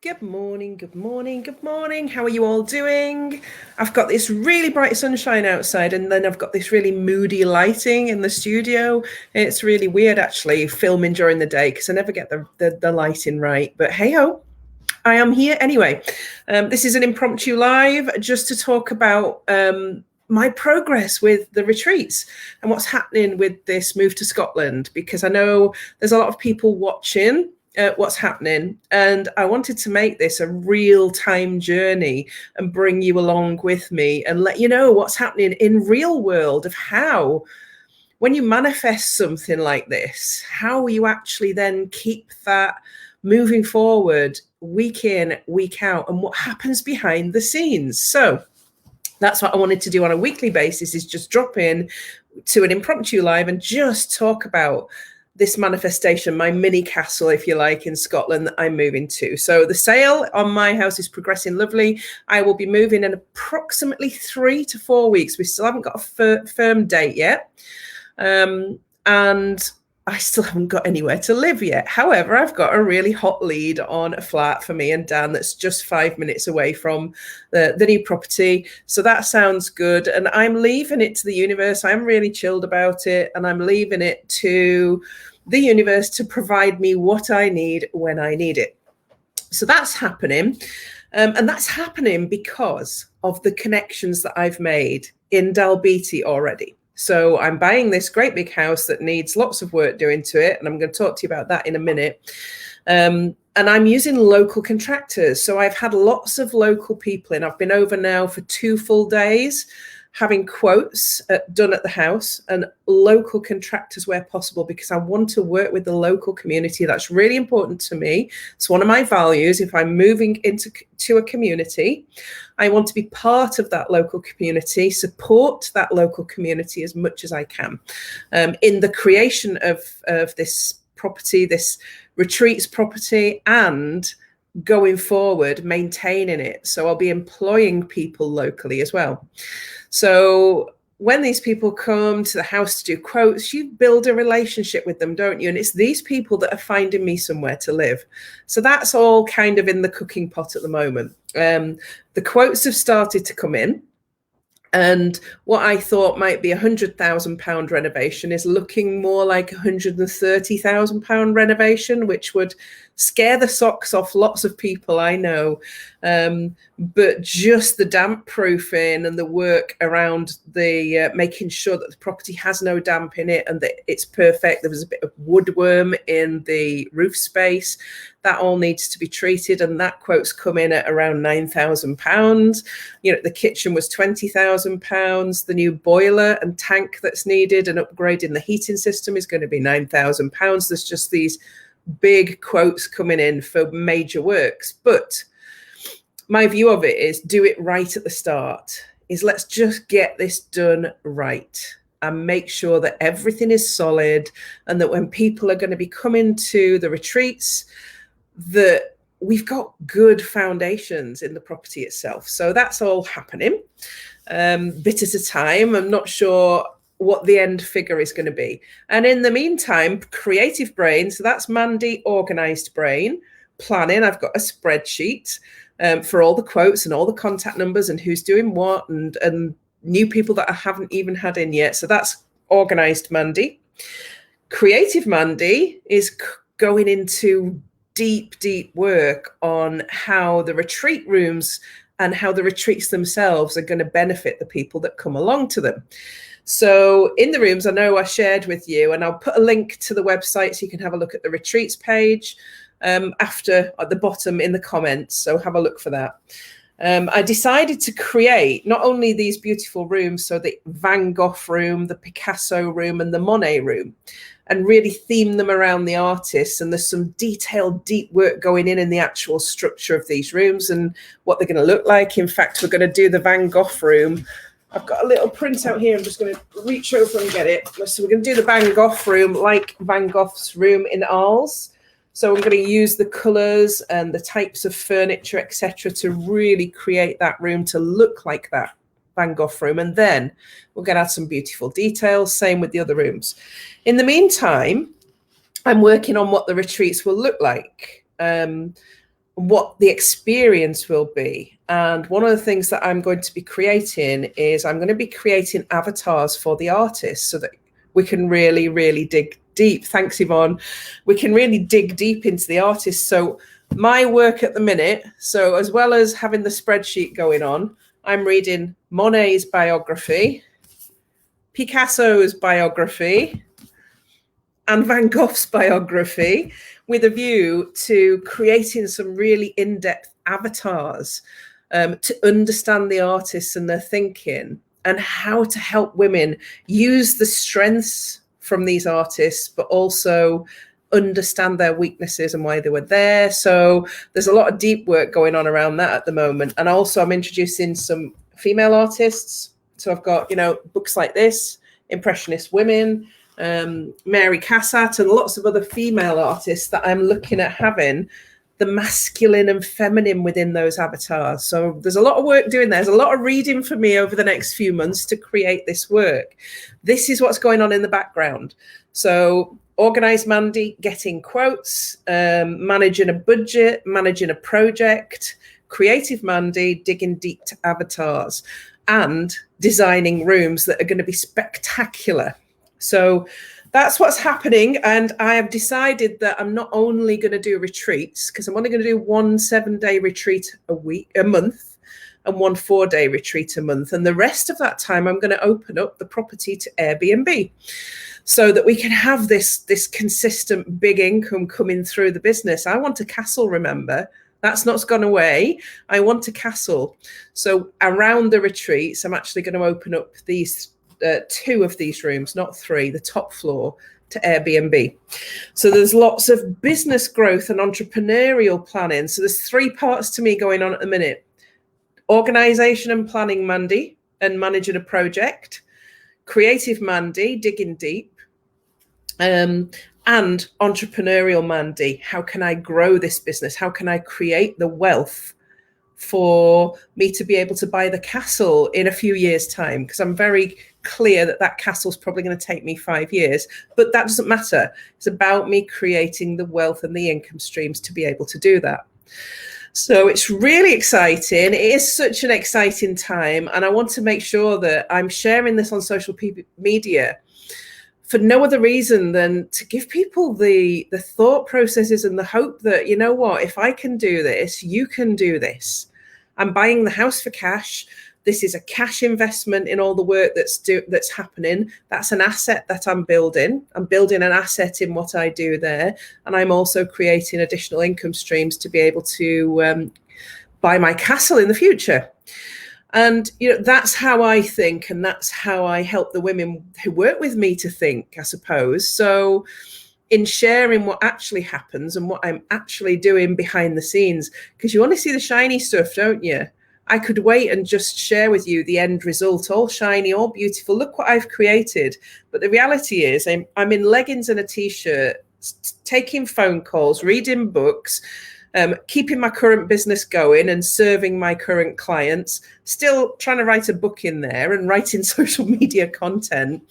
Good morning, good morning, good morning. How are you all doing? I've got this really bright sunshine outside, and then I've got this really moody lighting in the studio. It's really weird, actually, filming during the day because I never get the lighting right. But hey ho, I am here anyway. This is an impromptu live just to talk about my progress with the retreats and what's happening with this move to Scotland, because I know there's a lot of people watching what's happening, and I wanted to make this a real-time journey and bring you along with me and let you know what's happening in real world of how, when you manifest something like this, how you actually then keep that moving forward week in, week out, and what happens behind the scenes. So that's what I wanted to do on a weekly basis, is just drop in to an impromptu live and just talk about this manifestation, my mini castle, if you like, in Scotland that I'm moving to. So the sale on my house is progressing lovely. I will be moving in approximately 3 to 4 weeks. We still haven't got a firm date yet. And I still haven't got anywhere to live yet. However, I've got a really hot lead on a flat for me and Dan that's just 5 minutes away from the new property. So that sounds good. And I'm leaving it to the universe. I'm really chilled about it. And I'm leaving it to the universe to provide me what I need when I need it. So that's happening. And that's happening because of the connections that I've made in Dalbeattie already. So I'm buying this great big house that needs lots of work doing to it. And I'm going to talk to you about that in a minute. And I'm using local contractors. So I've had lots of local people in. I've been over now for 2 full days, having quotes done at the house, and local contractors where possible, because I want to work with the local community. That's really important to me. It's one of my values. If I'm moving into a community, I want to be part of that local community, support that local community as much as I can in the creation of this property, this retreats property, and going forward, maintaining it. So I'll be employing people locally as well. So when these people come to the house to do quotes, you build a relationship with them, don't you? And it's these people that are finding me somewhere to live. So that's all kind of in the cooking pot at the moment. The quotes have started to come in. And what I thought might be £100,000 renovation is looking more like £130,000 renovation, which would scare the socks off lots of people, I know. But just the damp proofing and the work around the making sure that the property has no damp in it and that it's perfect. There was a bit of woodworm in the roof space. That all needs to be treated, and that quote's come in at around £9,000. You know, the kitchen was £20,000. The new boiler and tank that's needed and upgrading the heating system is going to be £9,000. There's just these big quotes coming in for major works. But my view of it is do it right at the start. Is let's just get this done right and make sure that everything is solid, and that when people are going to be coming to the retreats, that we've got good foundations in the property itself. So that's all happening bit at a time. I'm not sure what the end figure is going to be. And in the meantime, creative brain, so that's Mandy, organized brain, planning. I've got a spreadsheet for all the quotes and all the contact numbers and who's doing what, and new people that I haven't even had in yet. So that's organized Mandy. Creative Mandy is going into deep work on how the retreat rooms and how the retreats themselves are going to benefit the people that come along to them. So in the rooms, I know I shared with you, and I'll put a link to the website so you can have a look at the retreats page after at the bottom in the comments. So have a look for that. I decided to create not only these beautiful rooms, so the Van Gogh room, the Picasso room, and the Monet room, and really theme them around the artists. And there's some detailed, deep work going in the actual structure of these rooms and what they're going to look like. In fact, we're going to do the Van Gogh room. I've got a little printout here. I'm just going to reach over and get it. So we're going to do the Van Gogh room like Van Gogh's room in Arles. So I'm going to use the colours and the types of furniture, etc., to really create that room to look like that Van Gogh room. And then we're going to add some beautiful details. Same with the other rooms. In the meantime, I'm working on what the retreats will look like. what the experience will be. And one of the things that I'm going to be creating is I'm going to be creating avatars for the artists so that we can really, really dig deep. Thanks, Yvonne. We can really dig deep into the artists. So my work at the minute, so as well as having the spreadsheet going on, I'm reading Monet's biography, Picasso's biography, and Van Gogh's biography, with a view to creating some really in-depth avatars to understand the artists and their thinking, and how to help women use the strengths from these artists, but also understand their weaknesses and why they were there. So there's a lot of deep work going on around that at the moment. And also I'm introducing some female artists. So I've got, books like this, Impressionist Women, Mary Cassatt, and lots of other female artists that I'm looking at having the masculine and feminine within those avatars. So there's a lot of work doing there. There's a lot of reading for me over the next few months to create this work. This is what's going on in the background. So Organised Mandy, getting quotes, managing a budget, managing a project, Creative Mandy, digging deep to avatars, and designing rooms that are going to be spectacular. So that's what's happening. And I have decided that I'm not only going to do retreats, because I'm only going to do one 7-day retreat a month, and one 4-day retreat a month. And the rest of that time, I'm going to open up the property to Airbnb so that we can have this consistent big income coming through the business. I want a castle, remember. That's not gone away. I want a castle. So around the retreats, I'm actually going to open up these 2 of these rooms, not 3, the top floor, to Airbnb. So there's lots of business growth and entrepreneurial planning. So there's 3 parts to me going on at the minute. Organisation and planning Mandy and managing a project. Creative Mandy, digging deep. And entrepreneurial Mandy. How can I grow this business? How can I create the wealth for me to be able to buy the castle in a few years' time? Because I'm very clear that castle's probably going to take me 5 years, but that doesn't matter. It's about me creating the wealth and the income streams to be able to do that. So it's really exciting. It is such an exciting time. And I want to make sure that I'm sharing this on social media for no other reason than to give people the thought processes and the hope that, if I can do this, you can do this. I'm buying the house for cash. This is a cash investment in all the work that's happening. That's an asset that I'm building. I'm building an asset in what I do there. And I'm also creating additional income streams to be able to buy my castle in the future. And, that's how I think, and that's how I help the women who work with me to think, I suppose. So in sharing what actually happens and what I'm actually doing behind the scenes, because you want to see the shiny stuff, don't you? I could wait and just share with you the end result, all shiny, all beautiful. Look what I've created. But the reality is I'm in leggings and a T-shirt, taking phone calls, reading books, keeping my current business going and serving my current clients, still trying to write a book in there and writing social media content.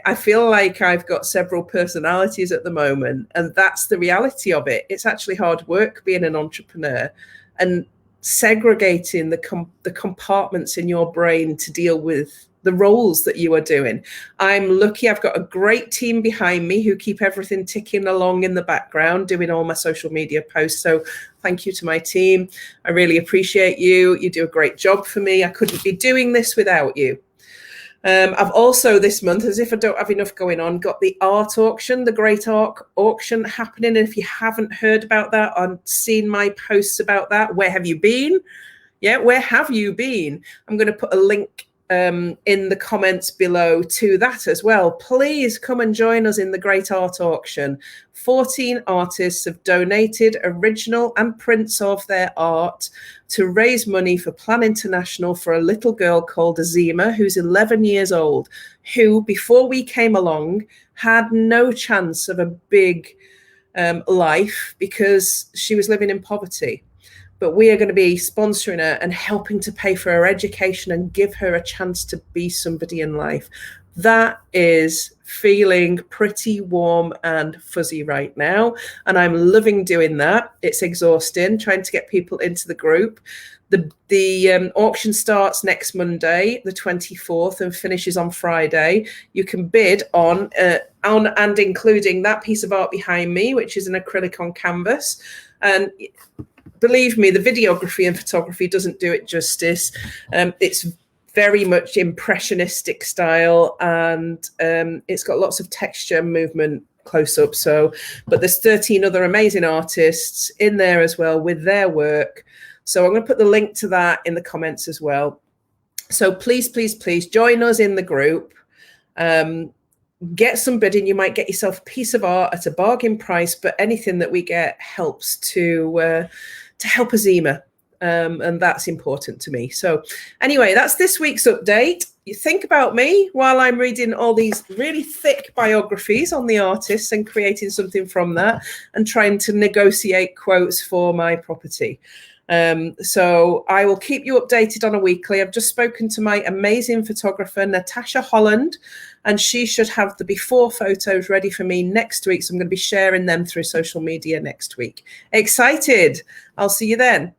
I feel like I've got several personalities at the moment, and that's the reality of it. It's actually hard work being an entrepreneur and segregating the compartments in your brain to deal with the roles that you are doing. I'm lucky I've got a great team behind me who keep everything ticking along in the background, doing all my social media posts. So thank you to my team. I really appreciate you. You do a great job for me. I couldn't be doing this without you. I've also this month, as if I don't have enough going on, got the art auction, the Great Art Auction happening. And if you haven't heard about that or seen my posts about that, where have you been? Yeah, where have you been? I'm going to put a link in the comments below to that as well. Please come and join us in the Great Art Auction. 14 artists have donated original and prints of their art to raise money for Plan International for a little girl called Azima, who's 11 years old, who before we came along had no chance of a big life because she was living in poverty. But we are going to be sponsoring her and helping to pay for her education and give her a chance to be somebody in life. That is feeling pretty warm and fuzzy right now, and I'm loving doing that. It's exhausting trying to get people into the group. The auction starts next Monday, the 24th, and finishes on Friday. You can bid on and including that piece of art behind me, which is an acrylic on canvas. And believe me, the videography and photography doesn't do it justice. It's very much impressionistic style, and it's got lots of texture, movement, close up. But there's 13 other amazing artists in there as well with their work. So I'm going to put the link to that in the comments as well. So please, please, please join us in the group. Get some bidding. You might get yourself a piece of art at a bargain price, but anything that we get helps to help Azima. And that's important to me. So anyway, that's this week's update. You think about me while I'm reading all these really thick biographies on the artists and creating something from that and trying to negotiate quotes for my property. So I will keep you updated on a weekly. I've just spoken to my amazing photographer, Natasha Holland, and she should have the before photos ready for me next week. So I'm going to be sharing them through social media next week. Excited. I'll see you then.